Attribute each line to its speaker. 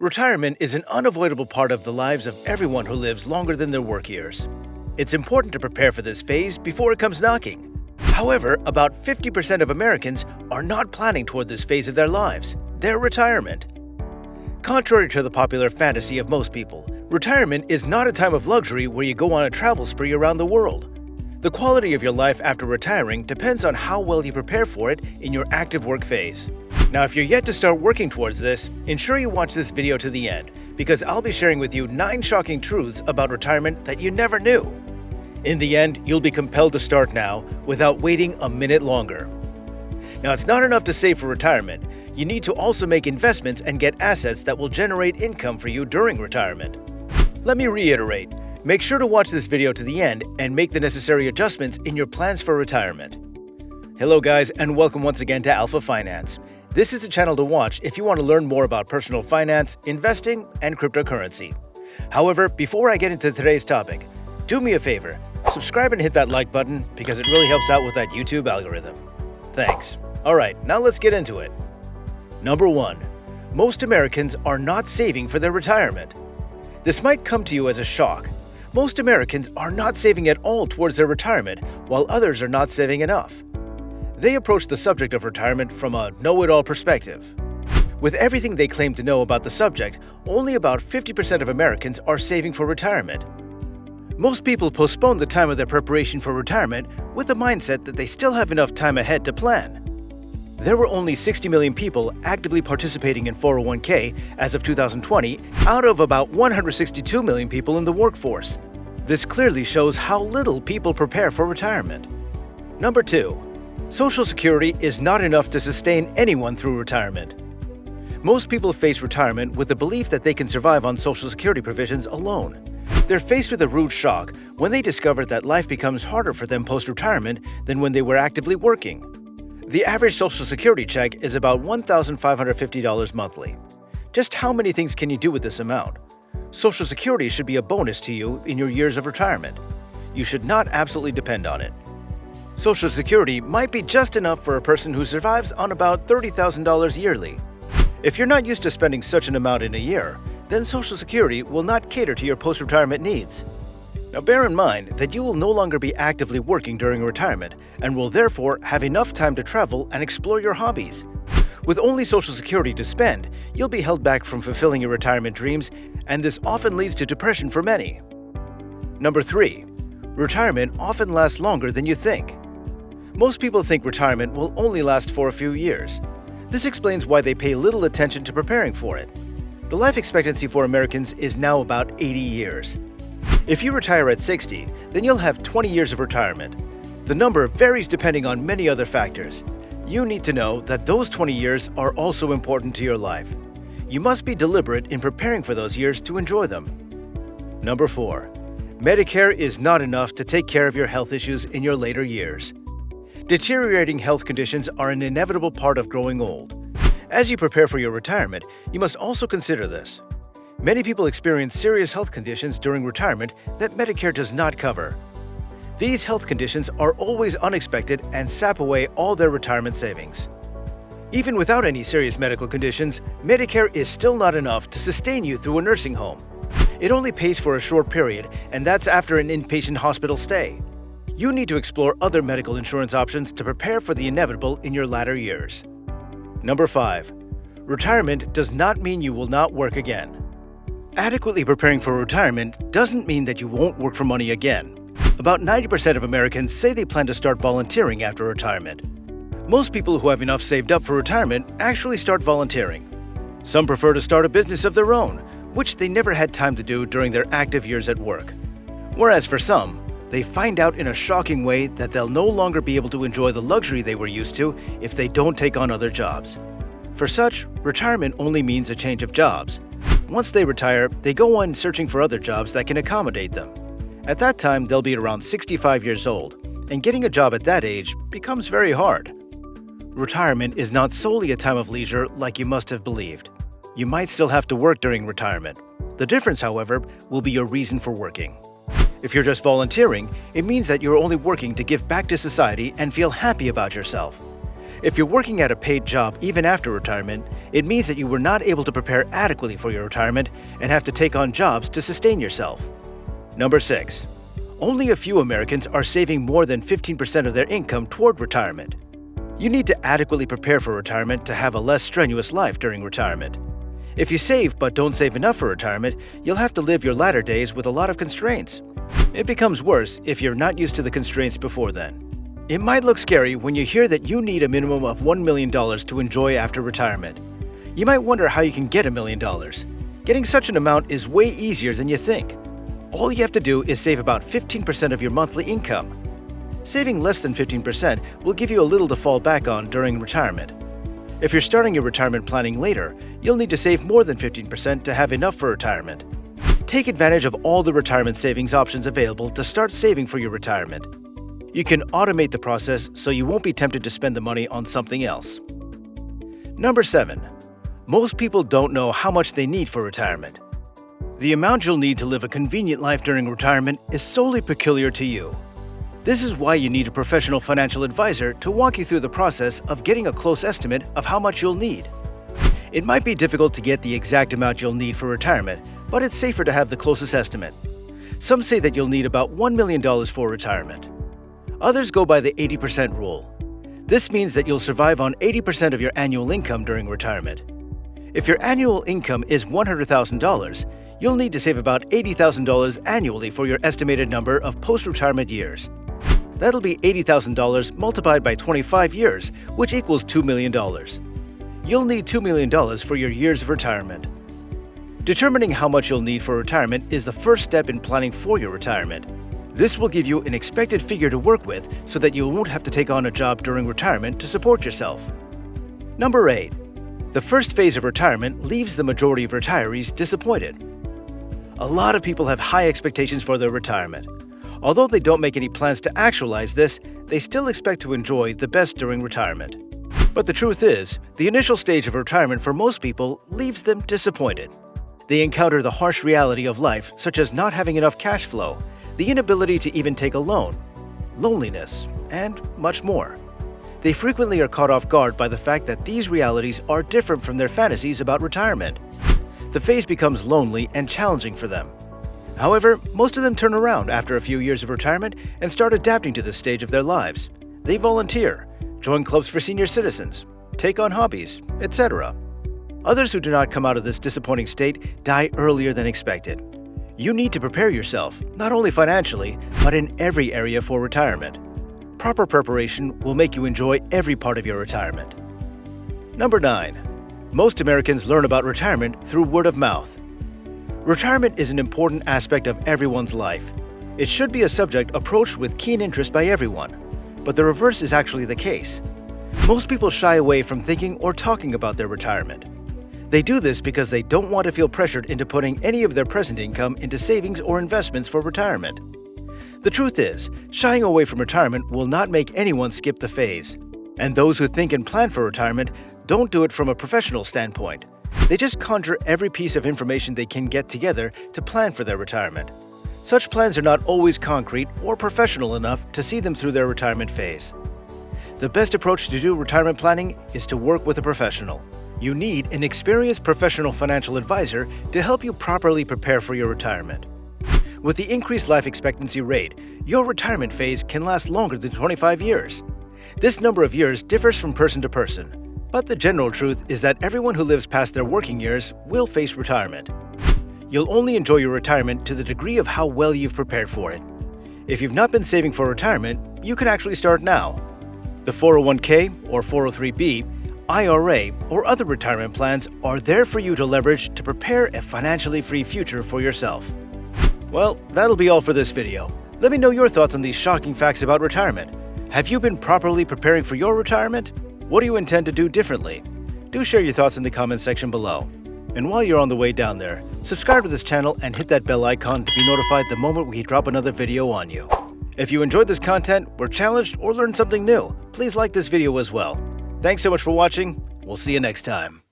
Speaker 1: Retirement is an unavoidable part of the lives of everyone who lives longer than their work years. It's important to prepare for this phase before it comes knocking. However, about 50% of Americans are not planning toward this phase of their lives, their retirement. Contrary to the popular fantasy of most people, retirement is not a time of luxury where you go on a travel spree around the world. The quality of your life after retiring depends on how well you prepare for it in your active work phase. Now, if you're yet to start working towards this, ensure you watch this video to the end, because I'll be sharing with you 9 shocking truths about retirement that you never knew. In the end, you'll be compelled to start now without waiting a minute longer. Now, it's not enough to save for retirement. You need to also make investments and get assets that will generate income for you during retirement. Let me reiterate. Make sure to watch this video to the end and make the necessary adjustments in your plans for retirement. Hello guys, and welcome once again to Alpha Finance. This is the channel to watch if you want to learn more about personal finance, investing, and cryptocurrency. However, before I get into today's topic, do me a favor, subscribe and hit that like button because it really helps out with that YouTube algorithm. Thanks. Alright, now let's get into it. Number 1. Most Americans are not saving for their retirement. This might come to you as a shock. Most Americans are not saving at all towards their retirement, while others are not saving enough. They approach the subject of retirement from a know-it-all perspective. With everything they claim to know about the subject, only about 50% of Americans are saving for retirement. Most people postpone the time of their preparation for retirement with the mindset that they still have enough time ahead to plan. There were only 60 million people actively participating in 401k as of 2020 out of about 162 million people in the workforce. This clearly shows how little people prepare for retirement. Number 2. Social Security is not enough to sustain anyone through retirement. Most people face retirement with the belief that they can survive on Social Security provisions alone. They're faced with a rude shock when they discover that life becomes harder for them post-retirement than when they were actively working. The average Social Security check is about $1,550 monthly. Just how many things can you do with this amount? Social Security should be a bonus to you in your years of retirement. You should not absolutely depend on it. Social Security might be just enough for a person who survives on about $30,000 yearly. If you're not used to spending such an amount in a year, then Social Security will not cater to your post-retirement needs. Now bear in mind that you will no longer be actively working during retirement and will therefore have enough time to travel and explore your hobbies. With only Social Security to spend, you'll be held back from fulfilling your retirement dreams, and this often leads to depression for many. Number 3. Retirement often lasts longer than you think. Most people think retirement will only last for a few years. This explains why they pay little attention to preparing for it. The life expectancy for Americans is now about 80 years. If you retire at 60, then you'll have 20 years of retirement. The number varies depending on many other factors. You need to know that those 20 years are also important to your life. You must be deliberate in preparing for those years to enjoy them. Number 4. Medicare is not enough to take care of your health issues in your later years. Deteriorating health conditions are an inevitable part of growing old. As you prepare for your retirement, you must also consider this. Many people experience serious health conditions during retirement that Medicare does not cover. These health conditions are always unexpected and sap away all their retirement savings. Even without any serious medical conditions, Medicare is still not enough to sustain you through a nursing home. It only pays for a short period, and that's after an inpatient hospital stay. You need to explore other medical insurance options to prepare for the inevitable in your latter years. Number 5. Retirement does not mean you will not work again. Adequately preparing for retirement doesn't mean that you won't work for money again. About 90% of Americans say they plan to start volunteering after retirement. Most people who have enough saved up for retirement actually start volunteering. Some prefer to start a business of their own, which they never had time to do during their active years at work. Whereas for some, they find out in a shocking way that they'll no longer be able to enjoy the luxury they were used to if they don't take on other jobs. For such, retirement only means a change of jobs. Once they retire, they go on searching for other jobs that can accommodate them. At that time, they'll be around 65 years old, and getting a job at that age becomes very hard. Retirement is not solely a time of leisure like you must have believed. You might still have to work during retirement. The difference, however, will be your reason for working. If you're just volunteering, it means that you're only working to give back to society and feel happy about yourself. If you're working at a paid job even after retirement, it means that you were not able to prepare adequately for your retirement and have to take on jobs to sustain yourself. Number 6. Only a few Americans are saving more than 15% of their income toward retirement. You need to adequately prepare for retirement to have a less strenuous life during retirement. If you save but don't save enough for retirement, you'll have to live your latter days with a lot of constraints. It becomes worse if you're not used to the constraints before then. It might look scary when you hear that you need a minimum of $1 million to enjoy after retirement. You might wonder how you can get $1 million. Getting such an amount is way easier than you think. All you have to do is save about 15% of your monthly income. Saving less than 15% will give you a little to fall back on during retirement. If you're starting your retirement planning later, you'll need to save more than 15% to have enough for retirement. Take advantage of all the retirement savings options available to start saving for your retirement. You can automate the process so you won't be tempted to spend the money on something else. Number 7. Most people don't know how much they need for retirement. The amount you'll need to live a convenient life during retirement is solely peculiar to you. This is why you need a professional financial advisor to walk you through the process of getting a close estimate of how much you'll need. It might be difficult to get the exact amount you'll need for retirement, but it's safer to have the closest estimate. Some say that you'll need about $1 million for retirement. Others go by the 80% rule. This means that you'll survive on 80% of your annual income during retirement. If your annual income is $100,000, you'll need to save about $80,000 annually for your estimated number of post-retirement years. That'll be $80,000 multiplied by 25 years, which equals $2 million. You'll need $2 million for your years of retirement. Determining how much you'll need for retirement is the first step in planning for your retirement. This will give you an expected figure to work with so that you won't have to take on a job during retirement to support yourself. Number 8. The first phase of retirement leaves the majority of retirees disappointed. A lot of people have high expectations for their retirement. Although they don't make any plans to actualize this, they still expect to enjoy the best during retirement. But the truth is, the initial stage of retirement for most people leaves them disappointed. They encounter the harsh reality of life, such as not having enough cash flow, the inability to even take a loan, loneliness, and much more. They frequently are caught off guard by the fact that these realities are different from their fantasies about retirement. The phase becomes lonely and challenging for them. However, most of them turn around after a few years of retirement and start adapting to this stage of their lives. They volunteer, join clubs for senior citizens, take on hobbies, etc. Others who do not come out of this disappointing state die earlier than expected. You need to prepare yourself, not only financially, but in every area for retirement. Proper preparation will make you enjoy every part of your retirement. Number 9. Most Americans learn about retirement through word of mouth. Retirement is an important aspect of everyone's life. It should be a subject approached with keen interest by everyone, but the reverse is actually the case. Most people shy away from thinking or talking about their retirement. They do this because they don't want to feel pressured into putting any of their present income into savings or investments for retirement. The truth is, shying away from retirement will not make anyone skip the phase. And those who think and plan for retirement don't do it from a professional standpoint. They just conjure every piece of information they can get together to plan for their retirement. Such plans are not always concrete or professional enough to see them through their retirement phase. The best approach to do retirement planning is to work with a professional. You need an experienced professional financial advisor to help you properly prepare for your retirement. With the increased life expectancy rate, your retirement phase can last longer than 25 years. This number of years differs from person to person, but the general truth is that everyone who lives past their working years will face retirement. You'll only enjoy your retirement to the degree of how well you've prepared for it. If you've not been saving for retirement, you can actually start now. The 401k or 403b, IRA, or other retirement plans are there for you to leverage to prepare a financially free future for yourself. Well, that'll be all for this video. Let me know your thoughts on these shocking facts about retirement. Have you been properly preparing for your retirement? What do you intend to do differently? Do share your thoughts in the comment section below. And while you're on the way down there, subscribe to this channel and hit that bell icon to be notified the moment we drop another video on you. If you enjoyed this content, were challenged, or learned something new, please like this video as well. Thanks so much for watching. We'll see you next time.